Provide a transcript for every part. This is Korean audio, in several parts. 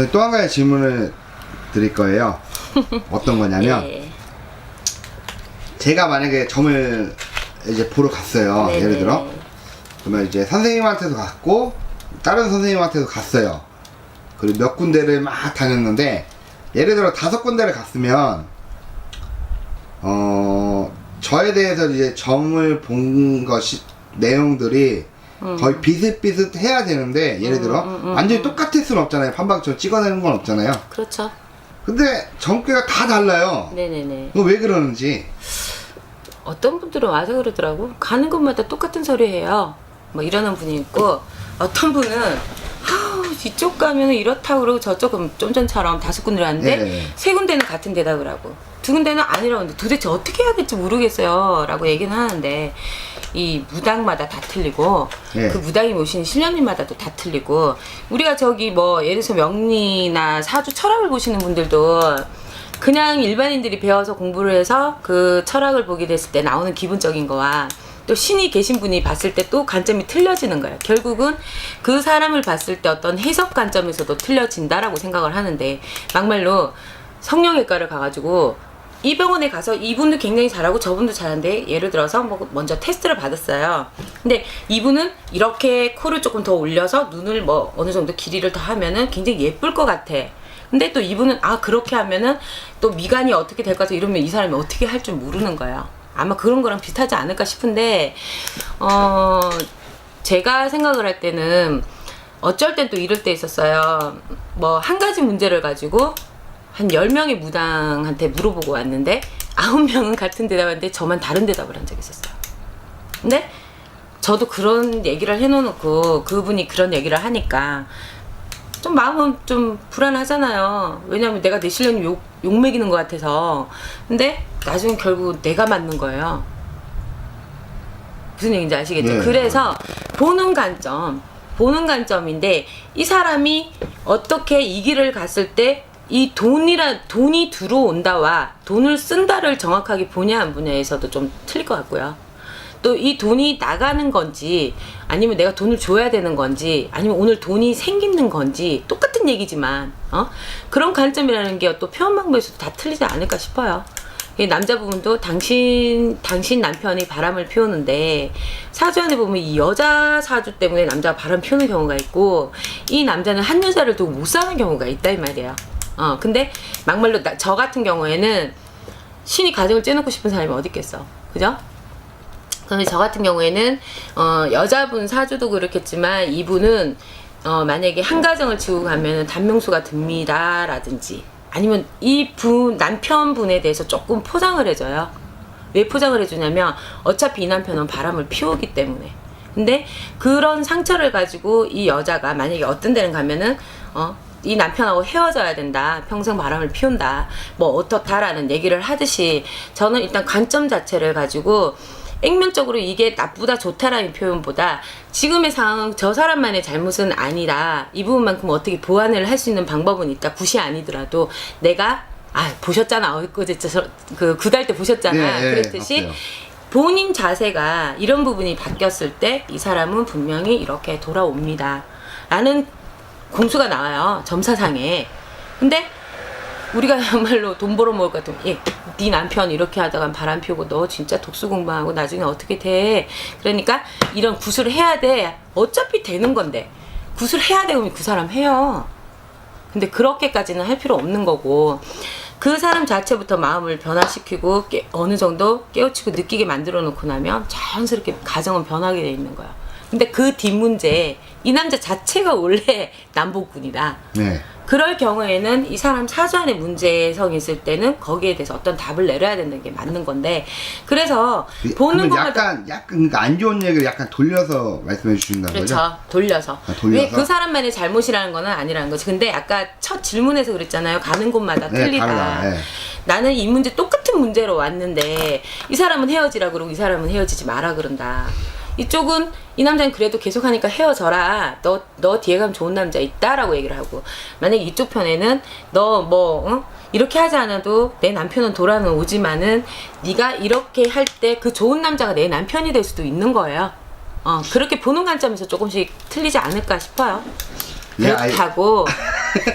또 한 가지 질문을 드릴 거예요. 어떤 거냐면 예. 제가 만약에 점을 이제 보러 갔어요. 네네. 예를 들어 그러면 이제 선생님한테도 갔고 다른 선생님한테도 갔어요. 그리고 몇 군데를 막 다녔는데 예를 들어 5군데를 갔으면 저에 대해서 이제 점을 본 것이 내용들이 거의 비슷비슷해야 되는데 예를 들어 완전히 똑같을 수는 없잖아요. 판박점 찍어내는 건 없잖아요. 그렇죠. 근데 점괘가 다 달라요. 네네네. 그거 왜 그러는지. 어떤 분들은 와서 그러더라고. 가는 곳마다 똑같은 소리 해요. 뭐 이러는 분이 있고, 어떤 분은 아우 이쪽 가면 이렇다고 그러고 저쪽은 좀 전처럼 5군데 왔는데 네. 3군데는 같은 데다 그러고 2군데는 아니라고 하는데 도대체 어떻게 해야 될지 모르겠어요 라고 얘기는 하는데, 이 무당마다 다 틀리고 네. 그 무당이 모시는 신령님마다도 다 틀리고, 우리가 저기 뭐 예를 들어서 명리나 사주 철학을 보시는 분들도 그냥 일반인들이 배워서 공부를 해서 그 철학을 보게 됐을 때 나오는 기본적인 거와 또 신이 계신 분이 봤을 때 또 관점이 틀려지는 거예요. 결국은 그 사람을 봤을 때 어떤 해석 관점에서도 틀려진다라고 생각을 하는데, 막말로 성형외과를 가가지고 이 병원에 가서 이분도 굉장히 잘하고 저분도 잘하는데, 예를 들어서 뭐 먼저 테스트를 받았어요. 근데 이분은 이렇게 코를 조금 더 올려서 눈을 뭐 어느 정도 길이를 더 하면은 굉장히 예쁠 것 같아. 근데 또 이분은 그렇게 하면은 또 미간이 어떻게 될 것 같아 이러면 이 사람이 어떻게 할 줄 모르는 거예요. 아마 그런 거랑 비슷하지 않을까 싶은데, 제가 생각을 할 때는 어쩔 땐 또 이럴 때 있었어요. 뭐 한 가지 문제를 가지고 한 10명의 무당한테 물어보고 왔는데 9명은 같은 대답을 저만 다른 대답을 한 적이 있었어요. 근데 저도 그런 얘기를 해놓고 그분이 그런 얘기를 하니까 좀 마음은 좀 불안하잖아요. 왜냐면 내가 내 실력이 욕 먹이는 것 같아서. 근데 나중에 결국 내가 맞는 거예요. 무슨 얘기인지 아시겠죠? 네. 그래서 보는 관점인데, 이 사람이 어떻게 이 길을 갔을 때 이 돈이 들어온다와 돈을 쓴다를 정확하게 보냐 안 보냐에서도 좀 틀릴 것 같고요. 또 이 돈이 나가는 건지 아니면 내가 돈을 줘야 되는 건지 아니면 오늘 돈이 생기는 건지 똑같은 얘기지만 그런 관점이라는 게 또 표현 방법에서도 다 틀리지 않을까 싶어요. 이 남자 부분도 당신 남편이 바람을 피우는데 사주 안에 보면 이 여자 사주 때문에 남자가 바람 피우는 경우가 있고, 이 남자는 한 여자를 두고 못 사는 경우가 있다 이 말이에요. 근데 막말로 저 같은 경우에는 신이 가정을 째놓고 싶은 사람이 어디 있겠어, 그죠? 그런데 저 같은 경우에는 여자분 사주도 그렇겠지만 이분은 만약에 한 가정을 지고 가면은 단명수가 듭니다 라든지, 아니면 이 남편분에 대해서 조금 포장을 해줘요. 왜 포장을 해주냐면 어차피 이 남편은 바람을 피우기 때문에. 근데 그런 상처를 가지고 이 여자가 만약에 어떤 데는 가면은 이 남편하고 헤어져야 된다, 평생 바람을 피운다, 뭐 어떻다라는 얘기를 하듯이, 저는 일단 관점 자체를 가지고 액면적으로 이게 나쁘다 좋다라는 표현보다 지금의 상황, 저 사람만의 잘못은 아니다, 이 부분만큼 어떻게 보완을 할 수 있는 방법은 있다, 굿이 아니더라도 내가 보셨잖아, 어제 그 구달 때 보셨잖아, 네, 그랬듯이 맞아요. 본인 자세가 이런 부분이 바뀌었을 때 이 사람은 분명히 이렇게 돌아옵니다 라는 공수가 나와요, 점사상에. 근데 우리가 정말로 돈 벌어 먹을 것 같으면, 네 남편 이렇게 하다가 바람 피우고 너 진짜 독수 공부하고 나중에 어떻게 돼? 그러니까 이런 구슬을 해야 돼. 어차피 되는 건데 구슬 해야 되면 그 사람 해요. 근데 그렇게까지는 할 필요 없는 거고, 그 사람 자체부터 마음을 변화시키고 어느 정도 깨우치고 느끼게 만들어 놓고 나면 자연스럽게 가정은 변하게 돼 있는 거야. 근데 그 뒷문제, 이 남자 자체가 원래 남복군이다. 네. 그럴 경우에는 이 사람 사주 안에 문제성이 있을 때는 거기에 대해서 어떤 답을 내려야 된다는 게 맞는 건데, 그래서 보는 그러면 것마다 약간 그러니까 안 좋은 얘기를 약간 돌려서 말씀해 주신다는 그렇죠. 거죠? 돌려서. 돌려서? 왜 그 사람만의 잘못이라는 거는 아니라는 거지. 근데 아까 첫 질문에서 그랬잖아요. 가는 곳마다 네, 틀리다. 다르다. 네. 나는 이 문제 똑같은 문제로 왔는데 이 사람은 헤어지라 그러고 이 사람은 헤어지지 마라 그런다. 이쪽은 이 남자는 그래도 계속하니까 헤어져라. 너 뒤에 가면 좋은 남자 있다라고 얘기를 하고, 만약에 이쪽 편에는 너 이렇게 하지 않아도 내 남편은 돌아는 오지만은 네가 이렇게 할 때 그 좋은 남자가 내 남편이 될 수도 있는 거예요. 그렇게 보는 관점에서 조금씩 틀리지 않을까 싶어요. 예, 그렇다고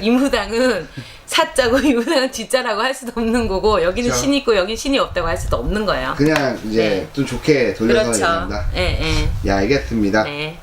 이 무당은 사자고 이 무당은 쥐자라고 할 수도 없는 거고 여기는 그렇죠. 신이 있고 여기 신이 없다고 할 수도 없는 거예요. 그냥 이제 네. 좀 좋게 돌려서 그렇죠. 얘기합니다. 예, 예. 예, 알겠습니다. 네.